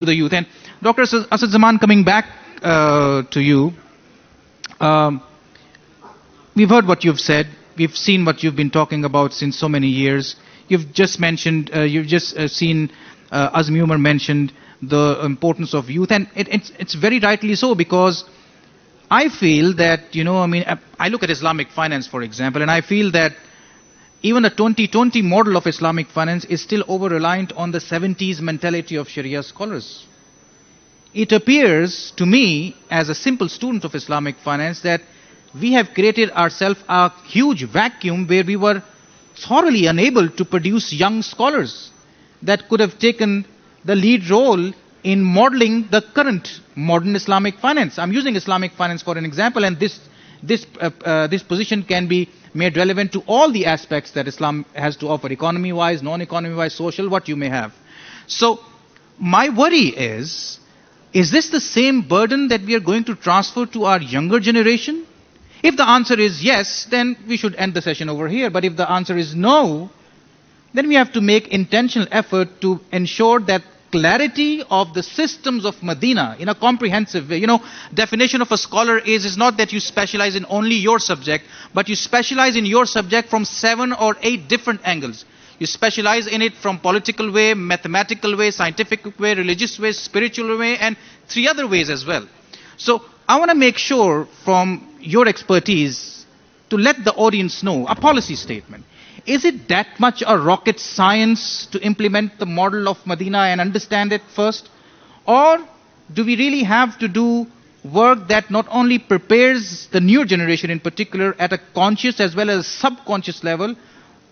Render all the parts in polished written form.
the youth. And Dr. Asad Zaman, coming back to you, um, we've heard what you've said. We've seen what you've been talking about since so many years. You've just mentioned, seen Azmi Umar mentioned the importance of youth, and it's very rightly so, because I feel that, I look at Islamic finance, for example, and I feel that even the 2020 model of Islamic finance is still over-reliant on the 70s mentality of Sharia scholars. It appears to me, as a simple student of Islamic finance, that we have created ourselves a huge vacuum where we were thoroughly unable to produce young scholars that could have taken the lead role in modeling the current modern Islamic finance. I'm using Islamic finance for an example, and this position can be made relevant to all the aspects that Islam has to offer, economy-wise, non-economy-wise, social, what you may have. So my worry is this the same burden that we are going to transfer to our younger generation? If the answer is yes, then we should end the session over here. But if the answer is no, then we have to make intentional effort to ensure that clarity of the systems of Madeena in a comprehensive way. Definition of a scholar is not that you specialize in only your subject, but you specialize in your subject from 7 or 8 different angles. You specialize in it from political way, mathematical way, scientific way, religious way, spiritual way, and 3 other ways as well. So I want to make sure from your expertise to let the audience know a policy statement. Is it that much a rocket science to implement the model of Madeena and understand it first? Or do we really have to do work that not only prepares the new generation in particular at a conscious as well as subconscious level,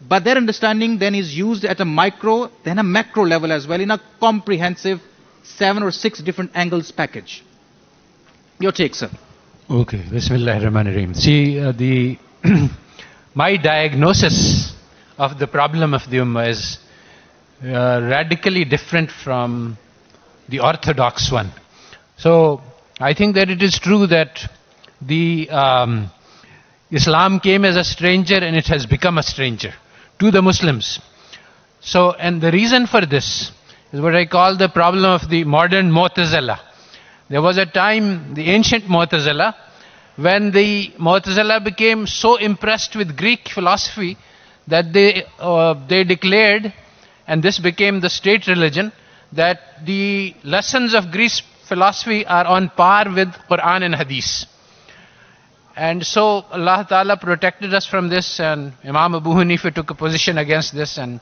but their understanding then is used at a micro, then a macro level as well in a comprehensive 7 or 6 different angles package? Your take, sir. Okay, Bismillahirrahmanirrahim. See, my diagnosis of the problem of the Ummah is radically different from the orthodox one. So I think that it is true that the Islam came as a stranger and it has become a stranger to the Muslims. So, and the reason for this is what I call the problem of the modern Mu'tazila. There was a time, the ancient Mu'tazila, when the Mu'tazila became so impressed with Greek philosophy that they declared, and this became the state religion, that the lessons of Greek philosophy are on par with Quran and Hadith. And so Allah Ta'ala protected us from this, and Imam Abu Hanifa took a position against this. And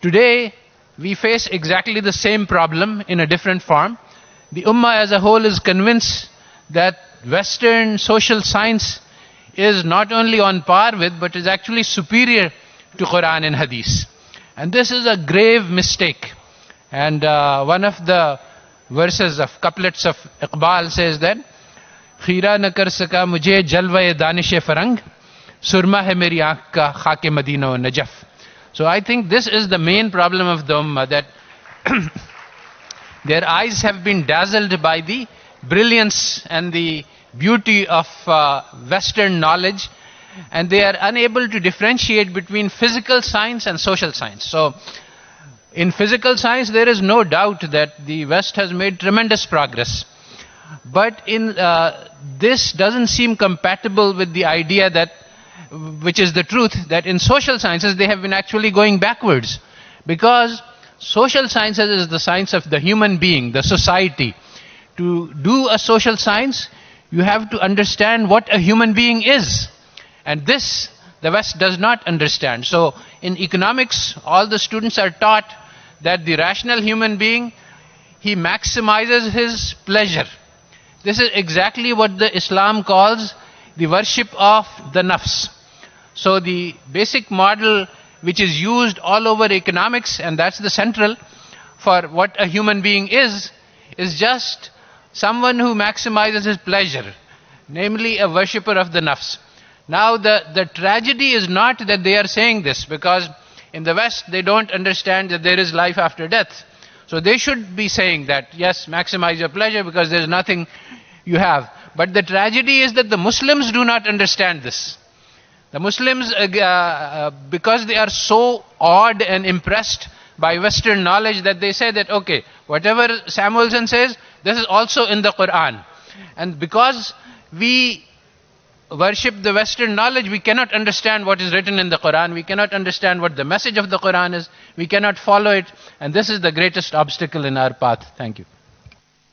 today we face exactly the same problem in a different form. The Ummah as a whole is convinced that Western social science is not only on par with, but is actually superior to Quran and Hadith. And this is a grave mistake. And one of the verses of couplets of Iqbal says that, Khira na kar saka mujhe jalwa-e danish-e farang, surma hai meri aankh ka khak-e Madina wa Najaf. So I think this is the main problem of the Ummah, that their eyes have been dazzled by the brilliance and the beauty of Western knowledge, and they are unable to differentiate between physical science and social science. So in physical science there is no doubt that the West has made tremendous progress, but in this doesn't seem compatible with the idea that, which is the truth, that in social sciences they have been actually going backwards, because social sciences is the science of the human being, the society. To do a social science, you have to understand what a human being is. And this, the West does not understand. So in economics, all the students are taught that the rational human being, he maximizes his pleasure. This is exactly what the Islam calls the worship of the nafs. So the basic model which is used all over economics, and that's the central for what a human being is just someone who maximizes his pleasure, namely a worshipper of the nafs. Now the tragedy is not that they are saying this, because in the West they don't understand that there is life after death. So they should be saying that, yes, maximize your pleasure because there is nothing you have. But the tragedy is that the Muslims do not understand this. The Muslims, because they are so awed and impressed by Western knowledge that they say that, okay, whatever Samuelson says, this is also in the Quran. And because we worship the Western knowledge, we cannot understand what is written in the Quran. We cannot understand what the message of the Quran is. We cannot follow it. And this is the greatest obstacle in our path. Thank you.